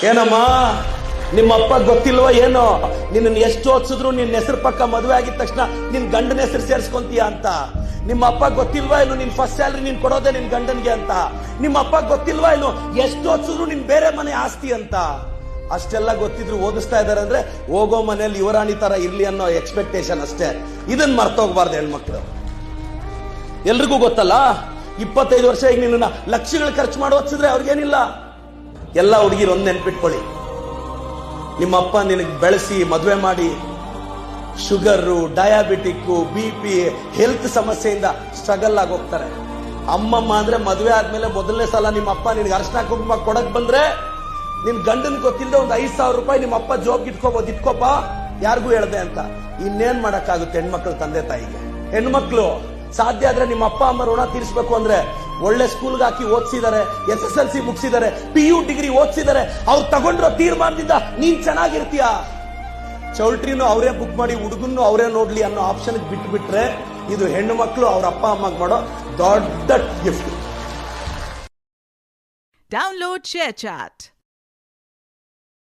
ಏನಮ್ಮ ನಿಮ್ಮ ಅಪ್ಪ ಗೊತ್ತಿಲ್ವಾ ಏನೋ ನಿನ್ನ ಎಷ್ಟು ಓದಿಸಿದ್ರು ನಿನ್ನ ಹೆಸರು ಪಕ್ಕ ಮದುವೆ ಆಗಿದ ತಕ್ಷಣ ನಿನ್ ಗಂಡನ ಹೆಸರು ಸೇರಿಸ್ಕೊಂತೀಯ ಅಂತ. ನಿಮ್ಮ ಅಪ್ಪ ಗೊತ್ತಿಲ್ವಾ ಏನು ನಿನ್ ಫಸ್ಟ್ ಸ್ಯಾಲರಿ ನೀನ್ ಕೊಡೋದೇ ನಿನ್ ಗಂಡನ್ಗೆ ಅಂತ. ನಿಮ್ಮ ಅಪ್ಪ ಗೊತ್ತಿಲ್ವಾ ಏನು ಎಷ್ಟು ಓದಿಸಿದ್ರು ನಿನ್ ಬೇರೆ ಮನೆ ಆಸ್ತಿ ಅಂತ. ಅಷ್ಟೆಲ್ಲ ಗೊತ್ತಿದ್ರು ಓದಿಸ್ತಾ ಇದಾರೆ ಅಂದ್ರೆ ಹೋಗೋ ಮನೆಯಲ್ಲಿ ಯುವರಾಣಿ ತರ ಇರ್ಲಿ ಅನ್ನೋ ಎಕ್ಸ್ಪೆಕ್ಟೇಷನ್ ಅಷ್ಟೇ. ಇದನ್ನ ಮರ್ತೋಗ್ಬಾರ್ದು ಹೆಣ್ಮಕ್ಳು. ಎಲ್ರಿಗೂ ಗೊತ್ತಲ್ಲ, 25 ವರ್ಷ ಈಗ ನಿನ್ನ ಲಕ್ಷಗಳು ಖರ್ಚು ಮಾಡಿ ಓದಿಸಿದ್ರೆ ಅವ್ರಿಗೇನಿಲ್ಲ. ಎಲ್ಲ ಹುಡುಗಿರು ಒಂದ್ ನೆನ್ಪಿಟ್ಕೊಳ್ಳಿ, ನಿಮ್ಮಪ್ಪ ನಿನಗೆ ಬೆಳೆಸಿ ಮದುವೆ ಮಾಡಿ ಶುಗರು, ಡಯಾಬಿಟಿಕ್, BP, ಹೆಲ್ತ್ ಸಮಸ್ಯೆಯಿಂದ ಸ್ಟ್ರಗಲ್ ಆಗಿ ಹೋಗ್ತಾರೆ. ಅಮ್ಮಮ್ಮ ಅಂದ್ರೆ ಮದುವೆ ಆದ್ಮೇಲೆ ಮೊದಲನೇ ಸಲ ನಿಮ್ಮ ಅಪ್ಪ ನಿನ್ಗೆ ಅರ್ಶನ ಕುಂಕುಮ ಕೊಡಕ್ ಬಂದ್ರೆ ನಿನ್ ಗಂಡನ್ ಗೊತ್ತಿಲ್ಲದೆ ಒಂದು 5,000 ರೂಪಾಯಿ ನಿಮ್ಮ ಅಪ್ಪ ಜಾಬ್ಗೆ ಇಟ್ಕೋಬಹುದು. ಇಟ್ಕೋಪ, ಯಾರಿಗೂ ಹೇಳ್ದೆ ಅಂತ. ಇನ್ನೇನ್ ಮಾಡಕ್ಕಾಗುತ್ತೆ ಹೆಣ್ಮಕ್ಳು ತಂದೆ ತಾಯಿಗೆ. ಹೆಣ್ಮಕ್ಳು ಸಾಧ್ಯ ಆದ್ರೆ ನಿಮ್ಮ ಅಪ್ಪ ಅಮ್ಮ ಋಣ ತೀರಿಸಬೇಕು ಅಂದ್ರೆ ಒಳ್ಳೆ ಸ್ಕೂಲ್ಗೆ ಹಾಕಿ ಓದಿಸಿದ್ದಾರೆ, SSLC ಮುಗಿಸಿದ್ದಾರೆ, PU ಡಿಗ್ರಿ ಓದಿಸಿದ್ದಾರೆ. ಅವ್ರು ತಗೊಂಡಿರೋ ತೀರ್ಮಾನದಿಂದ ನೀನ್ ಚೆನ್ನಾಗಿರ್ತೀಯ. ಚೌಲ್ಟ್ರಿನೂ ಅವರೇ ಬುಕ್ ಮಾಡಿ ಹುಡುಗನ್ನು ಅವರೇ ನೋಡ್ಲಿ ಅನ್ನೋ ಆಪ್ಷನ್ ಬಿಟ್ಬಿಟ್ರೆ ಇದು ಹೆಣ್ಣು ಮಕ್ಕಳು ಅವ್ರ ಅಪ್ಪ ಅಮ್ಮಗ್ ಮಾಡೋ ದೊಡ್ಡ ಗಿಫ್ಟ್. Download ShareChat.